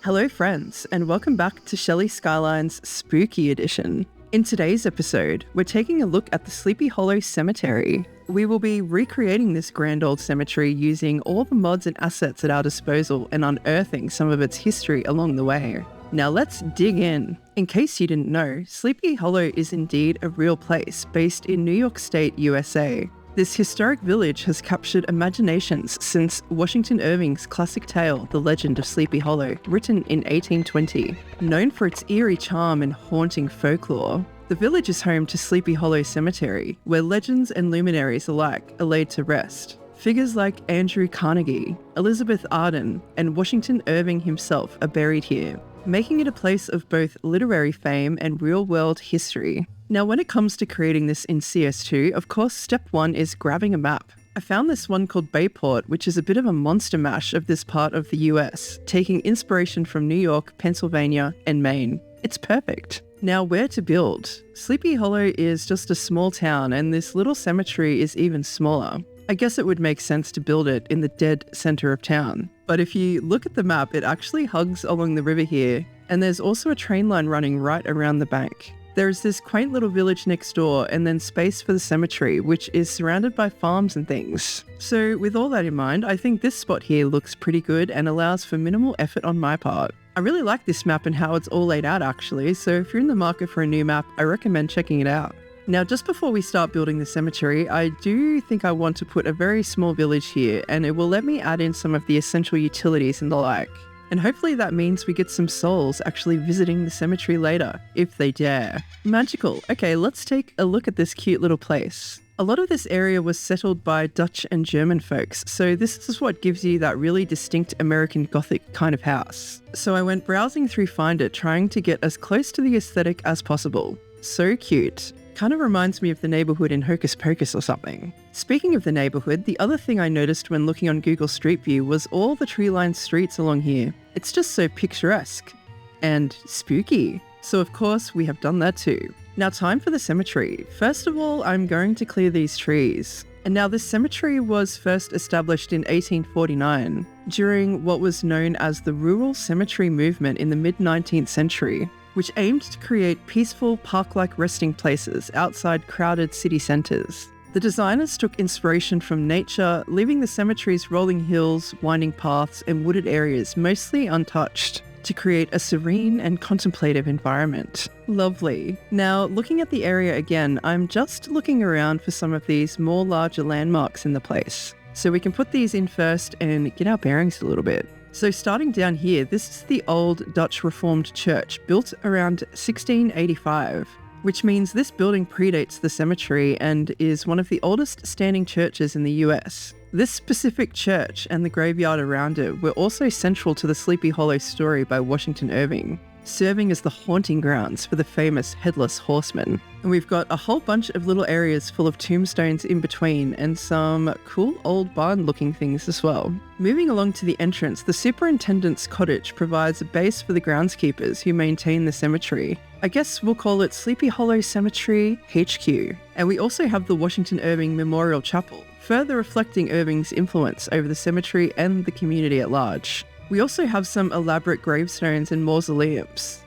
Hello friends, and welcome back to Shelley Skyline's Spooky Edition. In today's episode, we're taking a look at the Sleepy Hollow Cemetery. We will be recreating this grand old cemetery using all the mods and assets at our disposal and unearthing some of its history along the way. Now let's dig in. In case you didn't know, Sleepy Hollow is indeed a real place based in New York State, USA. This historic village has captured imaginations since Washington Irving's classic tale, The Legend of Sleepy Hollow, written in 1820. Known for its eerie charm and haunting folklore, the village is home to Sleepy Hollow Cemetery, where legends and luminaries alike are laid to rest. Figures like Andrew Carnegie, Elizabeth Arden, and Washington Irving himself are buried here, making it a place of both literary fame and real-world history. Now, when it comes to creating this in CS2, of course, step one is grabbing a map. I found this one called Bayport, which is a bit of a monster mash of this part of the US, taking inspiration from New York, Pennsylvania, and Maine. It's perfect. Now, where to build? Sleepy Hollow is just a small town, and this little cemetery is even smaller. I guess it would make sense to build it in the dead center of town. But if you look at the map, it actually hugs along the river here, and there's also a train line running right around the bank. There's this quaint little village next door and then space for the cemetery, which is surrounded by farms and things. So with all that in mind, I think this spot here looks pretty good and allows for minimal effort on my part. I really like this map and how it's all laid out actually, so if you're in the market for a new map, I recommend checking it out. Now, just before we start building the cemetery, I do think I want to put a very small village here, and it will let me add in some of the essential utilities and the like. And hopefully that means we get some souls actually visiting the cemetery later, if they dare. Magical. Okay, let's take a look at this cute little place. A lot of this area was settled by Dutch and German folks, so this is what gives you that really distinct American Gothic kind of house. So I went browsing through Find It, trying to get as close to the aesthetic as possible. So cute. Kind of reminds me of the neighborhood in Hocus Pocus or something. Speaking of the neighborhood, the other thing I noticed when looking on Google Street View was all the tree-lined streets along here. It's just so picturesque and spooky. So of course we have done that too. Now time for the cemetery. First of all, I'm going to clear these trees. And now this cemetery was first established in 1849 during what was known as the Rural Cemetery Movement in the mid-19th century, which aimed to create peaceful, park-like resting places outside crowded city centres. The designers took inspiration from nature, leaving the cemetery's rolling hills, winding paths, and wooded areas mostly untouched to create a serene and contemplative environment. Lovely. Now, looking at the area again, I'm just looking around for some of these more larger landmarks in the place. So we can put these in first and get our bearings a little bit. So starting down here, this is the old Dutch Reformed church built around 1685, which means this building predates the cemetery and is one of the oldest standing churches in the US. This specific church and the graveyard around it were also central to the Sleepy Hollow story by Washington Irving, serving as the haunting grounds for the famous Headless Horseman. And we've got a whole bunch of little areas full of tombstones in between and some cool old barn-looking things as well. Moving along to the entrance, the superintendent's cottage provides a base for the groundskeepers who maintain the cemetery. I guess we'll call it Sleepy Hollow Cemetery HQ. And we also have the Washington Irving Memorial Chapel, further reflecting Irving's influence over the cemetery and the community at large. We also have some elaborate gravestones and mausoleums,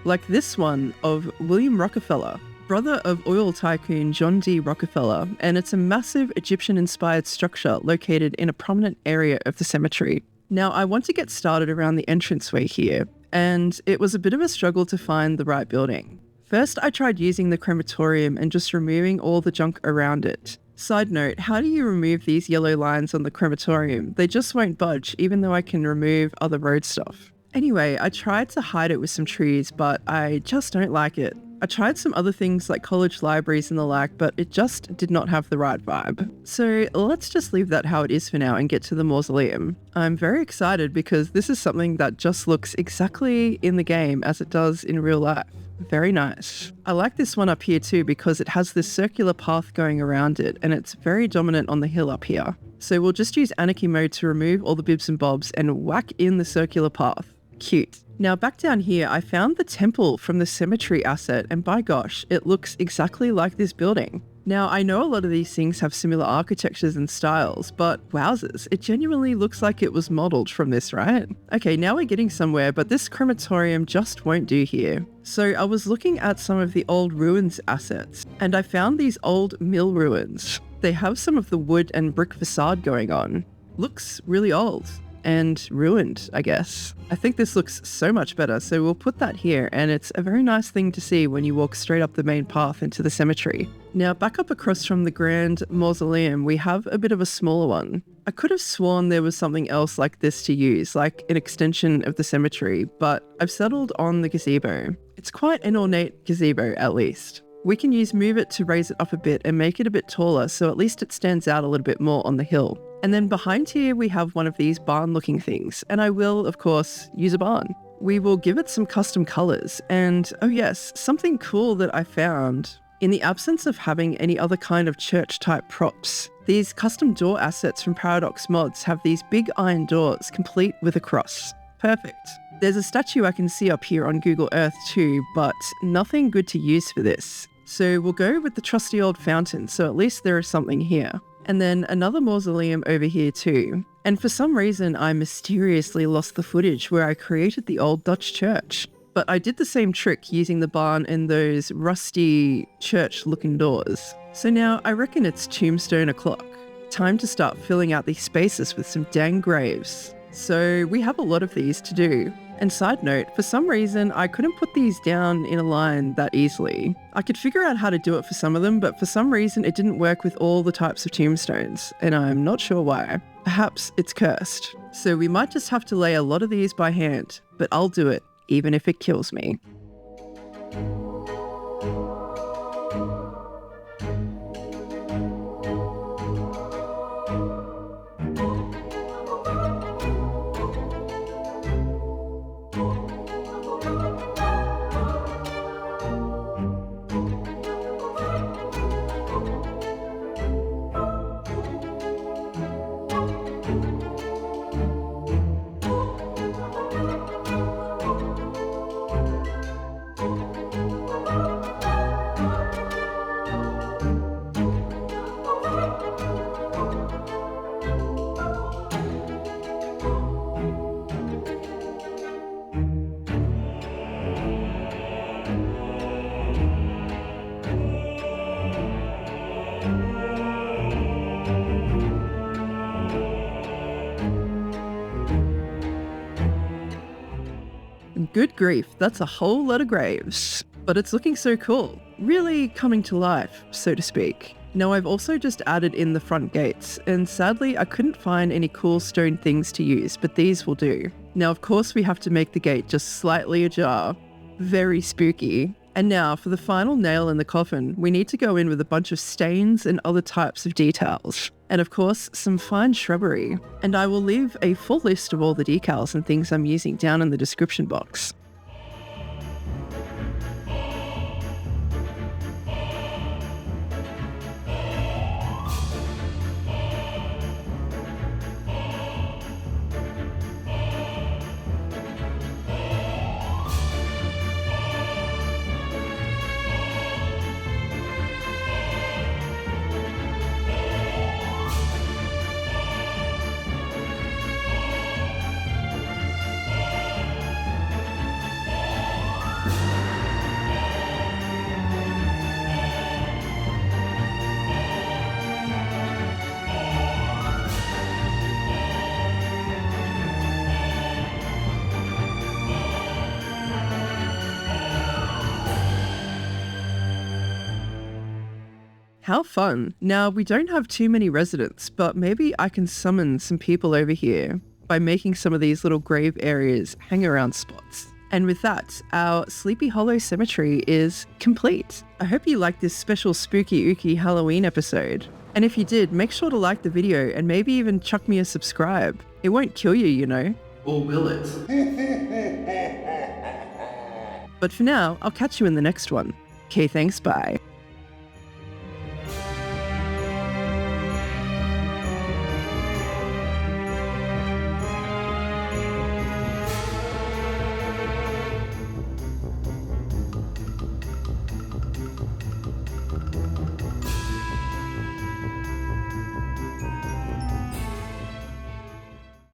like this one of William Rockefeller, brother of oil tycoon John D. Rockefeller, and it's a massive Egyptian-inspired structure located in a prominent area of the cemetery. Now, I want to get started around the entranceway here, and it was a bit of a struggle to find the right building. First, I tried using the crematorium and just removing all the junk around it. Side note, how do you remove these yellow lines on the crematorium? They just won't budge, even though I can remove other road stuff. Anyway, I tried to hide it with some trees, but I just don't like it. I tried some other things like college libraries and the like, but it just did not have the right vibe. So let's just leave that how it is for now and get to the mausoleum. I'm very excited because this is something that just looks exactly in the game as it does in real life. Very nice. I like this one up here too because it has this circular path going around it and it's very dominant on the hill up here. So we'll just use Anarchy mode to remove all the bibs and bobs and whack in the circular path. Cute. Now back down here, I found the temple from the cemetery asset and by gosh, it looks exactly like this building. Now, I know a lot of these things have similar architectures and styles, but wowzers, it genuinely looks like it was modelled from this, right? Okay, now we're getting somewhere, but this crematorium just won't do here. So I was looking at some of the old ruins assets, and I found these old mill ruins. They have some of the wood and brick facade going on. Looks really old. And ruined, I guess. I think this looks so much better, so we'll put that here, and it's a very nice thing to see when you walk straight up the main path into the cemetery. Now, back up across from the grand mausoleum, we have a bit of a smaller one. I could have sworn there was something else like this to use, like an extension of the cemetery, but I've settled on the gazebo. It's quite an ornate gazebo, at least. We can use Move It to raise it up a bit and make it a bit taller, so at least it stands out a little bit more on the hill. And then behind here, we have one of these barn-looking things, and I will, of course, use a barn. We will give it some custom colors, and oh yes, something cool that I found. In the absence of having any other kind of church-type props, these custom door assets from Paradox Mods have these big iron doors, complete with a cross. Perfect. There's a statue I can see up here on Google Earth too, but nothing good to use for this. So we'll go with the trusty old fountain, so at least there is something here. And then another mausoleum over here too. And for some reason, I mysteriously lost the footage where I created the old Dutch church. But I did the same trick using the barn and those rusty church-looking doors. So now I reckon it's tombstone o'clock. Time to start filling out these spaces with some dang graves. So we have a lot of these to do. And side note, for some reason, I couldn't put these down in a line that easily. I could figure out how to do it for some of them, but for some reason it didn't work with all the types of tombstones, and I'm not sure why. Perhaps it's cursed. So we might just have to lay a lot of these by hand, but I'll do it, even if it kills me. Good grief, that's a whole lot of graves. But it's looking so cool. Really coming to life, so to speak. Now I've also just added in the front gates, and sadly I couldn't find any cool stone things to use, but these will do. Now of course we have to make the gate just slightly ajar. Very spooky. And now for the final nail in the coffin, we need to go in with a bunch of stains and other types of details. And of course, some fine shrubbery. And I will leave a full list of all the decals and things I'm using down in the description box. How fun. Now, we don't have too many residents, but maybe I can summon some people over here by making some of these little grave areas hang around spots. And with that, our Sleepy Hollow Cemetery is complete. I hope you liked this special spooky ooky Halloween episode. And if you did, make sure to like the video and maybe even chuck me a subscribe. It won't kill you, you know. Or will it? But for now, I'll catch you in the next one. Okay, thanks, bye.